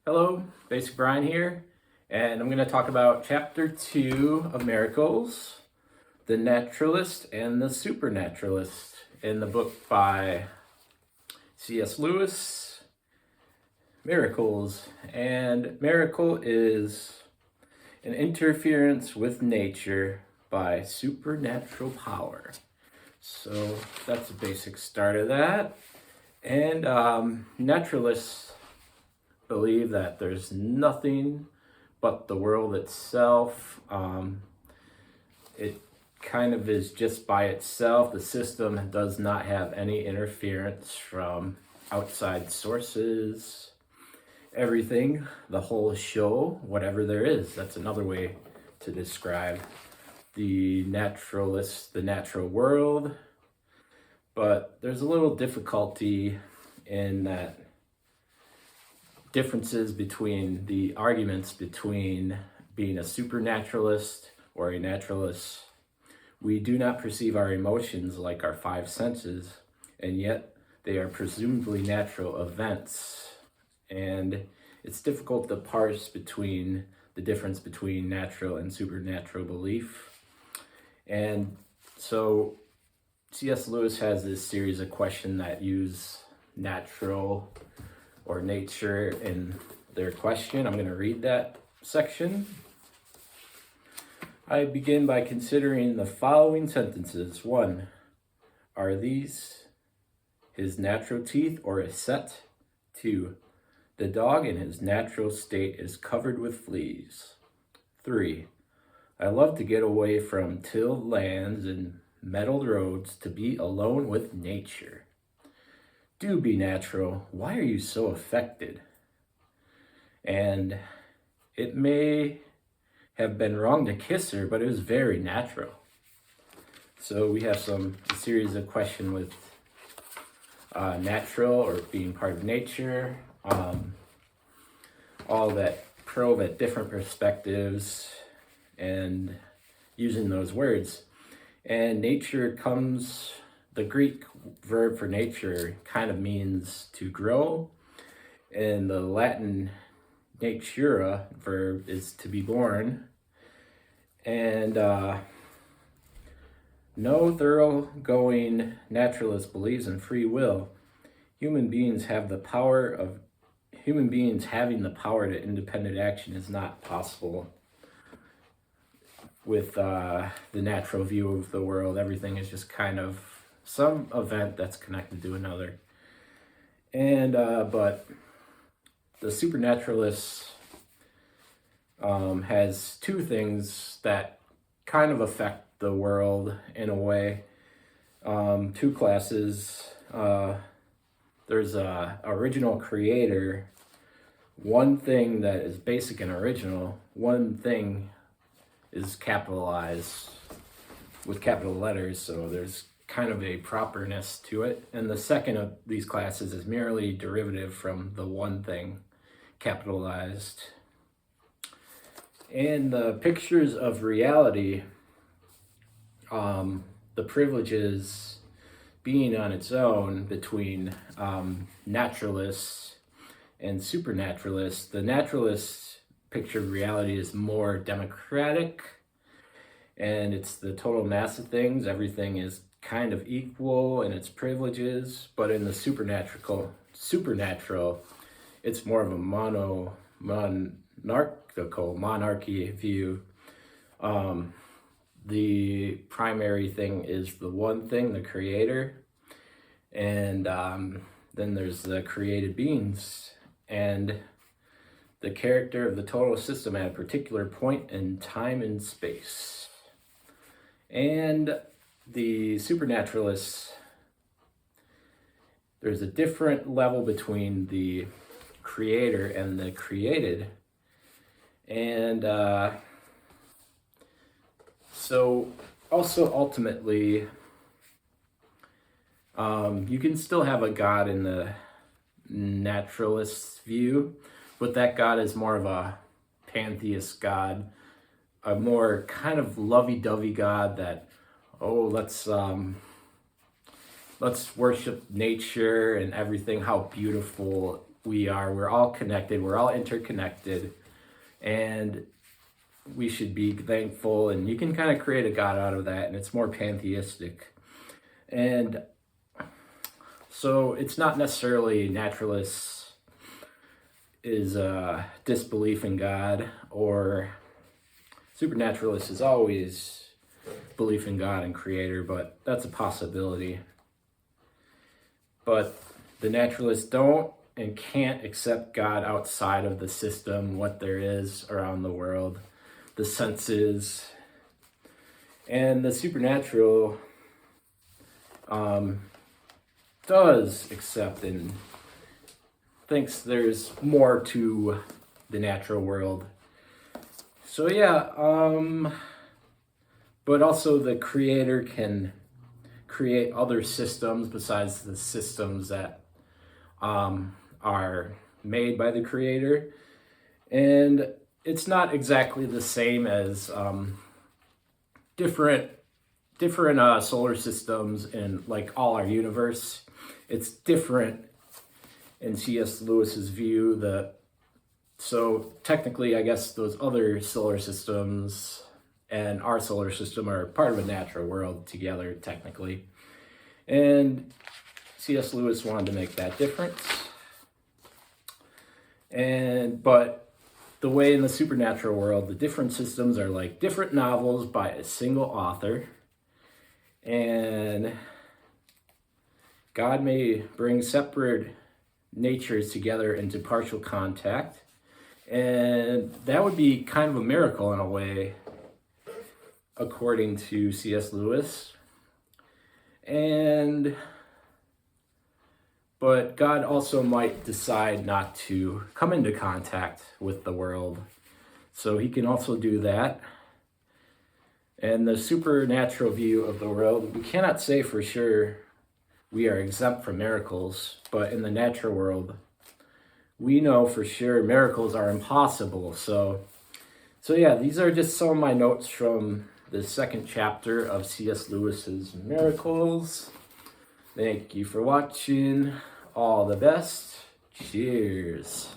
Hello, Basic Brian here, and I'm going to talk about Chapter 2 of Miracles, the Naturalist and the Supernaturalist in the book by C.S. Lewis, Miracles. And miracle is an interference with nature by supernatural power. So that's a basic start of that. And naturalists believe that there's nothing but the world itself. It kind of is just by itself. The system does not have any interference from outside sources. Everything, the whole show, whatever there is. That's another way to describe the naturalist, the natural world. But there's a little difficulty in that differences between the arguments between being a supernaturalist or a naturalist. We do not perceive our emotions like our five senses, and yet they are presumably natural events. And it's difficult to parse between the difference between natural and supernatural belief. And so C.S. Lewis has this series of questions that use natural or nature in their question. I'm going to read that section. I begin by considering the following sentences. 1. Are these his natural teeth or a set? 2. The dog in his natural state is covered with fleas. 3. I love to get away from tilled lands and metalled roads to be alone with nature. Do be natural. Why are you so affected? And it may have been wrong to kiss her, but it was very natural. So we have a series of questions with natural or being part of nature, all that probe at different perspectives and using those words. And nature comes, the Greek verb for nature kind of means to grow, and the Latin natura verb is to be born. And no thoroughgoing naturalist believes in free will. Human beings having the power to independent action is not possible. With the natural view of the world, everything is just kind of some event that's connected to another. And but the supernaturalist has two things that kind of affect the world in a way. Two classes. There's a original creator. One thing that is basic and original. One thing is capitalized with capital letters, so there's kind of a properness to it. And the second of these classes is merely derivative from the one thing capitalized. And the pictures of reality, the privileges being on its own between naturalists and supernaturalists. The naturalists picture of reality is more democratic, and it's the total mass of things. Everything is kind of equal in its privileges, but in the supernatural, it's more of a monarchy view. The primary thing is the one thing, the creator, and then there's the created beings, and the character of the total system at a particular point in time and space. And the supernaturalists, there's a different level between the creator and the created. And so also ultimately, you can still have a God in the naturalist view, but that God is more of a pantheist God, a more kind of lovey-dovey God that, let's worship nature and everything, how beautiful we are. We're all connected. We're all interconnected. And we should be thankful. And you can kind of create a God out of that. And it's more pantheistic. And so it's not necessarily naturalists is disbelief in God, or supernaturalist is always belief in God and creator, but that's a possibility. But the naturalists don't and can't accept God outside of the system, what there is around the world, the senses. And the supernatural does accept and thinks there's more to the natural world. So yeah, but also the creator can create other systems besides the systems that are made by the creator. And it's not exactly the same as different solar systems in like all our universe. It's different in C.S. Lewis's view. So technically, I guess those other solar systems and our solar system are part of a natural world together, technically. And C.S. Lewis wanted to make that difference. But the way in the supernatural world, the different systems are like different novels by a single author. And God may bring separate natures together into partial contact, and that would be kind of a miracle in a way, according to C.S. Lewis. But God also might decide not to come into contact with the world, so he can also do that. And the supernatural view of the world, we cannot say for sure we are exempt from miracles, but in the natural world, we know for sure miracles are impossible. So yeah, these are just some of my notes from the second chapter of C.S. Lewis's Miracles. Thank you for watching. All the best. Cheers.